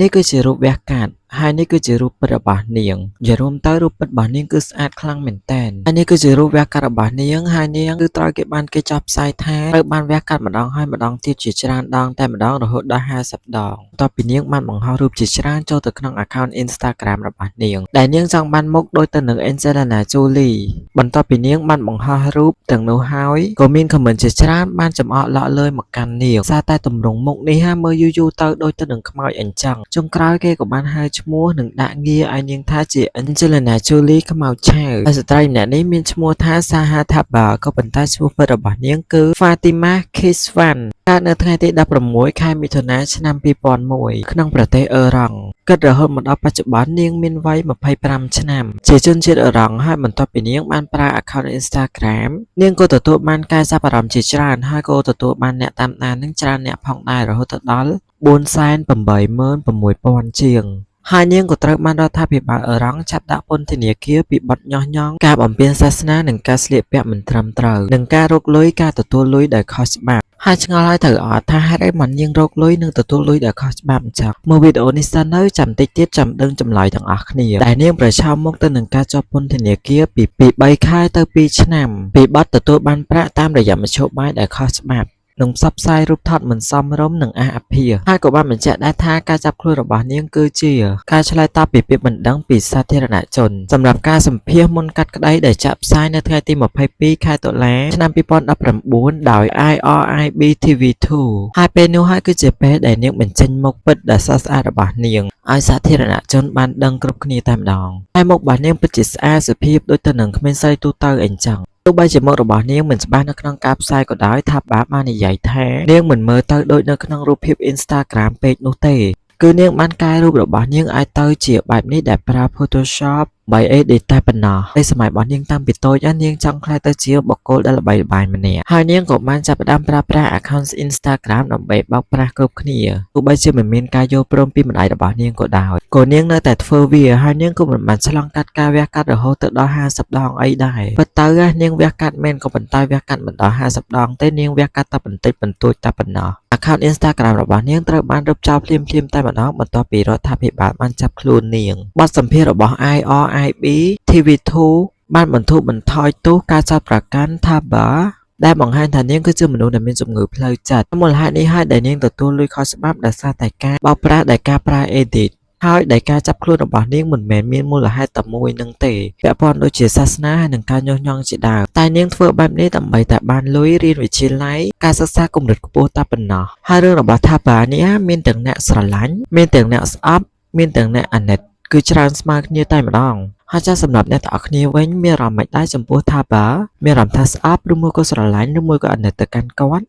នេះគឺជារូបវះកាត់ហើយនេះគឺជារូបពិតរបស់នាងនិយាយរួមទៅរូបពិតរបស់នាងគឺស្អាតខ្លាំងមែនទែនហើយនេះគឺជារូបវះកាត់របស់នាងហើយនាងគឺត្រូវគេបានគេចោទផ្សាយថាត្រូវបានវះកាត់ម្ដងហើយម្ដងទៀតជាច្រើនដងតែម្ដងរហូតដល់50ដងបន្ទាប់ពីនាងបានបង្ហោះរូបជាច្រើនចូលទៅក្នុង account Instagram របស់នាងដែលនាងចង់បានមុខដូចទៅនឹង Angelina Jolie បន្ទាប់ពីនាងបានបង្ហោះរូបទាំងនោះហើយក៏មាន comment ជាច្រើនបានចំអកឡកលើមកកាន់នាងសារតែទម្រង់មុខនេះមើលយូរទៅដូចទៅនឹងខ្មោចអញ្ចឹងចុងក្រោយគេក៏បានហៅឈ្មោះនិងដាក់ងារឲ្យនាងថាជា Angelina Jolie ខ្មោចឆៅហើយស្ត្រីម្នាក់នេះមានឈ្មោះថា Saha Thabbar ក៏ប៉ុន្តែឈ្មោះពិតរបស់នាងគឺ Fatima Kiswan កើតនៅថ្ងៃទី16ខែមិថុនាឆ្នាំ2001ក្នុងប្រទេសអ៊ឺរ៉ង់គិតរហូតមកដល់បច្ចុប្បន្ននាងមានវ័យ25ឆ្នាំជាជនជាតិអ៊ឺរ៉ង់ហើយបន្ទាប់ពីនាងបានប្រើ account Instagram នាងក៏ទទួលបានការចាប់អារម្មណ៍ជាច្រើនហើយក៏ទទួលបានអ្នកតាមដាននឹងច្រើនអ្នកផងដែររហូតដល់486,000 ជាងហើយនាងក៏ត្រូវបានរដ្ឋាភិបាលអ៊ឺរ៉ង់ចាប់ដាក់ពន្ធនាគារពីបទញុះញង់ការបំពានសាសនានិងការស្លៀកពាក់មិនត្រឹមត្រូវនិងការរកលុយការទទួលលុយដោយខុសច្បាប់ហើយឆ្ងល់ហើយត្រូវអត់ថាហេតុអីមិននាងរកលុយនិងទទួលលុយដោយខុសច្បាប់អញ្ចឹងមើលវីដេអូនេះសិននៅចាំតិចទៀតចាំដឹងចម្លើយទាំងអស់គ្នាដែលនាងប្រឈមមុខទៅនឹងការជាប់ពន្ធនាគារពី3ខែទៅ2ឆ្នាំពីបទទទួលបានប្រាក់តាមរយៈមធ្យោបាយដែលខុសច្បាប់និងផ្សព្វផ្សាយរូបថតមិនសមរម្យនិងអះអាភាសហើយក៏បានបញ្ជាក់ដែរថាការចាប់ខ្លួនរបស់នាងគឺជាការឆ្លើយតបពីពាក្យបណ្ដឹងពីសាធារណជនសម្រាប់ការសម្ភាសមុនកាត់ក្តីដែលចាក់ផ្សាយនៅថ្ងៃទី22ខែតុលាឆ្នាំ2019ដោយ IRIB TV2 ហើយពេលនោះហើយគឺជាពេលដែលនាងបញ្ចេញមុខពិតដ៏ស្រស់ស្អាតរបស់នាងឲ្យសាធារណជនបានដឹងគ្រប់គ្នាតែម្ដងហើយមុខរបស់នាងពិតជាស្អាតសុភាពដូចទៅនឹងក្មេងស្រីទូទៅអីចឹងទោះបីជាមុខរបស់នាងមិនច្បាស់នៅក្នុងការផ្សាយក៏ដោយថាបាននិយាយថានាងមិនមើលទៅដូចនៅក្នុងរូបភាព Instagram ពេកនោះទេគឺនាងបានកែរូបរបស់នាងឲ្យទៅជាបែបនេះដែលប្រើ Photoshop 3 edit តែប៉ុណ្ណោះในសម័យរបស់នាងតាំងពីតូចនាងចង់ក្លាយទៅជាបុគ្គលដែលល្បីល្បាញម្នាក់ហើយនាងក៏បានចាប់ផ្ដើមប្រើប្រាស់ account Instagram ដើម្បីបោកប្រាស់គ្រប់គ្នាទោះបីជាមិនមានការយល់ព្រមពីម្ដាយរបស់នាងក៏ដោយក៏នាងនៅតែធ្វើវាហើយនាងក៏មិនបានឆ្លងកាត់ការវះកាត់រហូតទៅដល់50ដងអីដែរពិតទៅនាងវះកាត់មែនក៏ប៉ុន្តែវះកាត់មិនដល់50ដងទេនាងវះកាត់តែបន្តិចបន្តួចតែប៉ុណ្ណោះ account Instagram របស់នាងត្រូវបានរឹបចោលភ្លាមៗតែម្ដងបន្ទាប់ពីរដ្ឋាភិបាលបានចាប់ខ្លួននាងបទសម្ភាសន៍របស់ IRIB TV2 បានបន្ធូរបន្ថយទោសការចាប់ប្រកាន់ Thabbar ដែលបង្ហាញថានាងគឺជាមនុស្សដែលមានជំងឺផ្លូវចិត្តមូលហេតុនេះហើយដែលនាងទទួលលុយខុសច្បាប់ដោយសារតែការបោកប្រាស់ដោយការប្រើ edit ហើយដែលការចាប់ខ្លួនរបស់នាងមិនមែនមានមូលហេតុតែមួយនឹងទេពាក់ព័ន្ធដូចជាសាសនាហើយនិងការញុះញង់ជាដើមតែនាងធ្វើបែបនេះដើម្បីតែបានលុយរៀនវិទ្យាល័យការសិក្សាកម្រិតខ្ពស់តែប៉ុណ្ណោះហើយរឿងរបស់ Thabbar នេះមានទាំងអ្នកស្រឡាញ់មានទាំងអ្នកស្អប់មានទាំងអ្នកអាណិតគឺច្រើនស្មើគ្នាតែម្ដងហើយចាសម្រាប់អ្នកទាំងអស់គ្នាវិញមានអារម្មណ៍មិនដែរចំពោះ Thabbar មានអារម្មណ៍ថាស្អប់ឬមួយក៏ស្រឡាញ់ឬមួយក៏អាណិតទៅកាន់គាត់